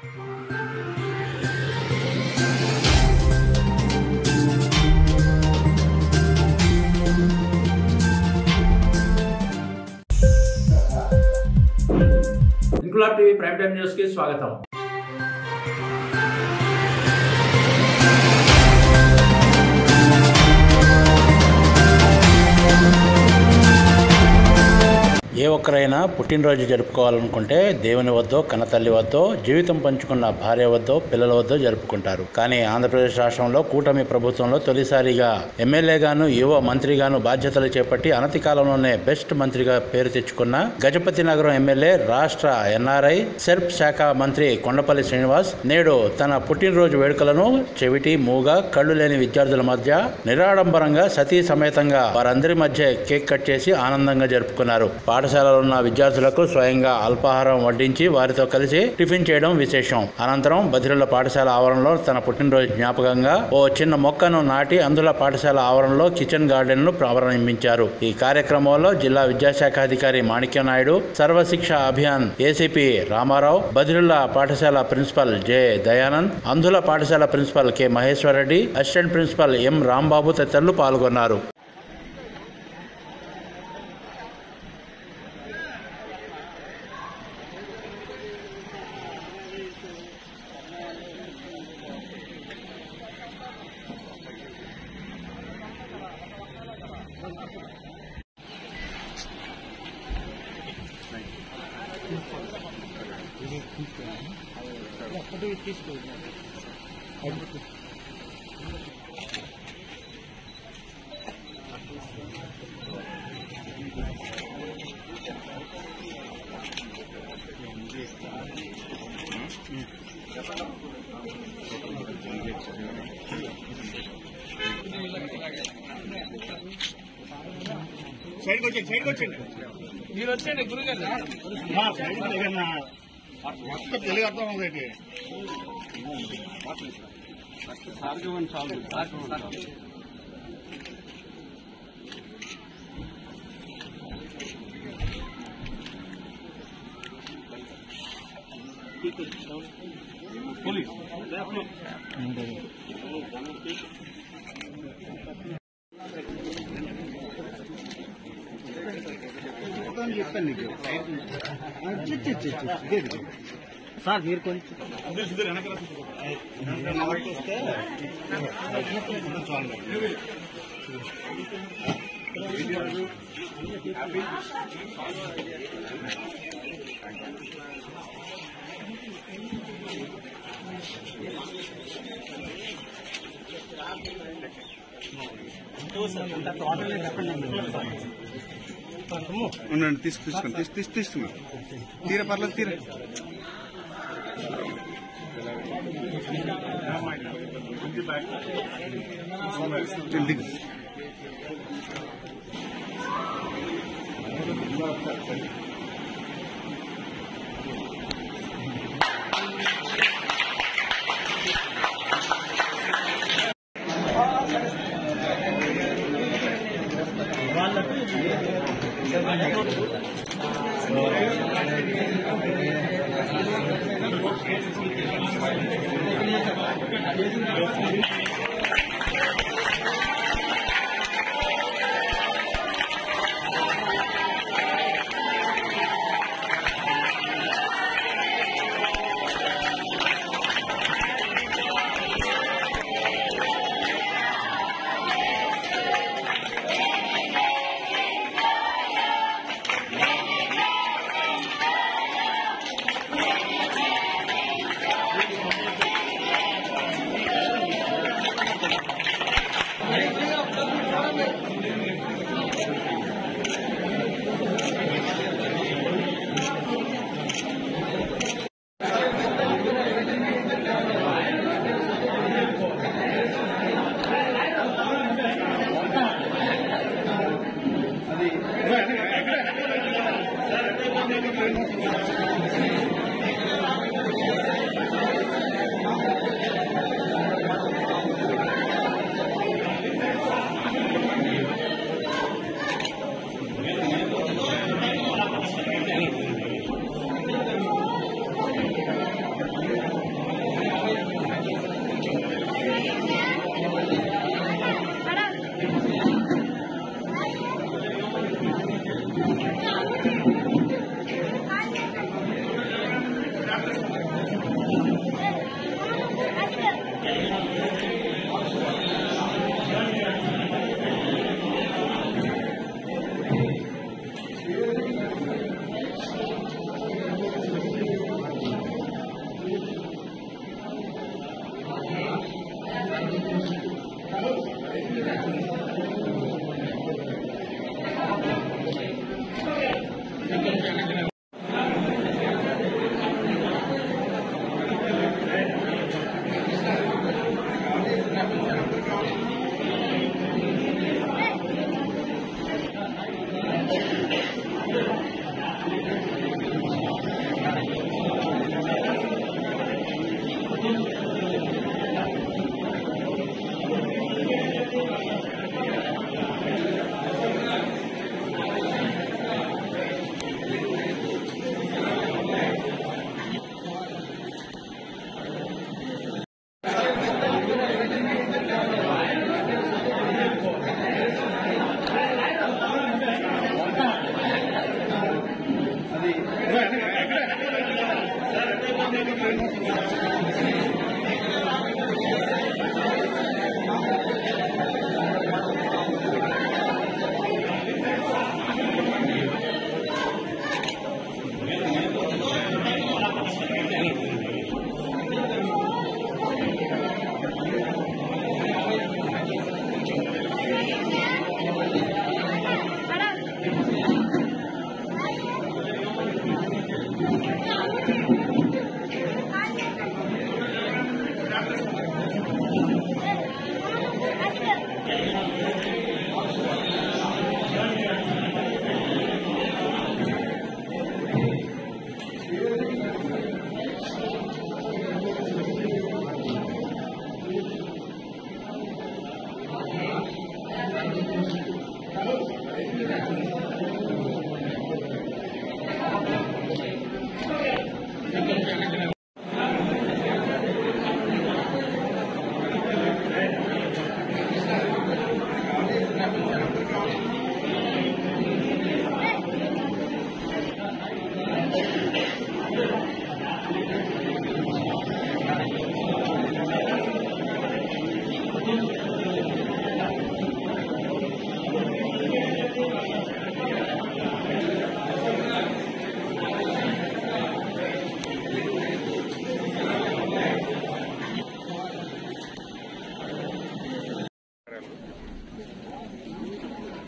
Inquilab TV prime time news కి స్వాగతం. ఏ ఒక్కరైనా పుట్టినరోజు జరుపుకోవాలనుకుంటే దేవుని వద్దో కన్నతల్లి వద్దో జీవితం పంచుకున్న భార్య వద్దో పిల్లల వద్దో జరుపుకుంటారు. కానీ ఆంధ్రప్రదేశ్ రాష్ట్రంలో కూటమి ప్రభుత్వంలో తొలిసారిగా ఎమ్మెల్యేగాను యువ మంత్రిగాను బాధ్యతలు చేపట్టి అనతి కాలంలోనే బెస్ట్ మంత్రిగా పేరు తెచ్చుకున్న గజపతి నగరం ఎమ్మెల్యే రాష్ట్ర ఎన్ఆర్ఐ సెర్ప్ శాఖ మంత్రి కొండపల్లి శ్రీనివాస్ నేడు తన పుట్టినరోజు వేడుకలను చెవిటి మూగ కళ్ళు లేని విద్యార్థుల మధ్య నిరాడంబరంగా సతీ సమేతంగా వారందరి మధ్య కేక్ కట్ చేసి ఆనందంగా జరుపుకున్నారు. పాఠశాలలో ఉన్న విద్యార్థులకు స్వయంగా అల్పాహారం వడ్డించి వారితో కలిసి టిఫిన్ చేయడం విశేషం. అనంతరం బదిరుల పాఠశాల ఆవరణలో తన పుట్టినరోజు జ్ఞాపకంగా ఓ చిన్న మొక్కను నాటి అందుల పాఠశాల ఆవరణలో కిచెన్ గార్డెన్ ను ప్రారంభించారు. ఈ కార్యక్రమంలో జిల్లా విద్యాశాఖ అధికారి మాణిక్య నాయుడు, సర్వశిక్ష అభియాన్ ఏసీపీ రామారావు, బదిరుల పాఠశాల ప్రిన్సిపల్ జె దయానంద్, అందుల పాఠశాల principal K Maheshwar Reddy, assistant principal M Rambabu తదితరులు పాల్గొన్నారు. సైడ్ వచ్చండి మీరు వచ్చండి గురుగారు తెలుగు అర్థం అవుతుంది. పోలీస్ చెప్తాను నీకు సార్. మీరు కొంచెం ఉండండి, తీసుకున్నాను తీర పర్లేదు తీర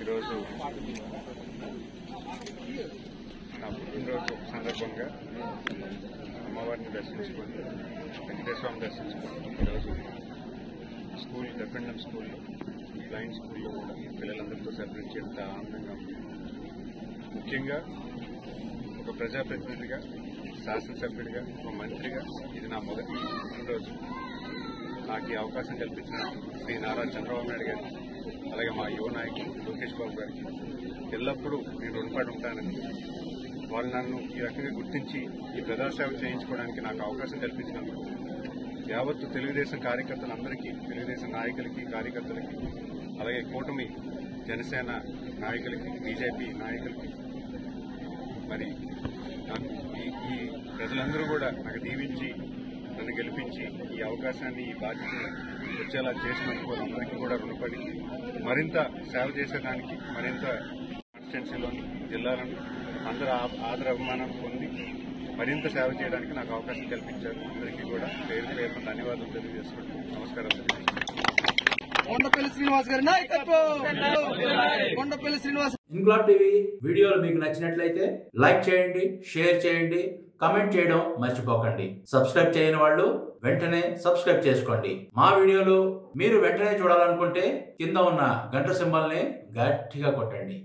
ఈరోజు నా పుట్టినరోజు సందర్భంగా అమ్మవారిని దర్శించుకొని వెంకటేశ్వర స్వామి దర్శించుకొని ఈరోజు స్కూల్ డిపెండెంట్ స్కూల్లో బ్లైండ్ స్కూల్లో కూడా పిల్లలందరితో సెలబ్రేట్ చేస్తే ఆనందంగా ఉంది. ముఖ్యంగా ఒక ప్రజాప్రతినిధిగా, శాసనసభ్యుడిగా, ఒక మంత్రిగా ఇది నా మొదటి పుట్టినరోజు. నాకు ఈ అవకాశం కల్పించిన శ్రీ నారా చంద్రబాబు నాయుడు గారికి, అలాగే మా యువ నాయకులు లోకేష్ బాబు గారికి ఎల్లప్పుడూ నేను రుణపడి ఉంటానని, వాళ్ళు నన్ను ఈ రకంగా గుర్తించి ఈ ప్రజాసేవ చేయించుకోవడానికి నాకు అవకాశం కల్పించినందుకు యావత్తు తెలుగుదేశం కార్యకర్తలందరికీ, తెలుగుదేశం నాయకులకి, కార్యకర్తలకి, అలాగే కూటమి జనసేన నాయకులకి, బీజేపీ నాయకులకి, మరి ఈ ప్రజలందరూ కూడా నాకు దీవించి నన్ను గెలిపించి ఈ అవకాశాన్ని, ఈ బాధ్యతను వచ్చేలా చేసినందుకు వాళ్ళందరికీ కూడా రుణపడి మరింత సేవ చేసేదానికి, మరింత కాన్స్టిట్యున్సీలోని జిల్లాలను అందరూ ఆదర అభిమానాన్ని పొంది మరింత సేవ చేయడానికి నాకు అవకాశం కల్పించారు. అందరికీ కూడా పేరు పేరున ధన్యవాదాలు తెలియజేసుకుంటూ నమస్కారాలు. కొండపల్లి శ్రీనివాస్ గారి నాయకత్వం. కొండపల్లి శ్రీనివాస్. ఇన్క్లాబ్ టీవీ వీడియోలు మీకు నచ్చినట్లయితే లైక్ చేయండి, షేర్ చేయండి, కమెంట్ చేయడం మర్చిపోకండి. సబ్స్క్రైబ్ చేయని వాళ్ళు వెంటనే సబ్స్క్రైబ్ చేసుకోండి. మా వీడియోలు మీరు వెంటనే చూడాలనుకుంటే కింద ఉన్న గంట సింబల్ని గట్టిగా కొట్టండి.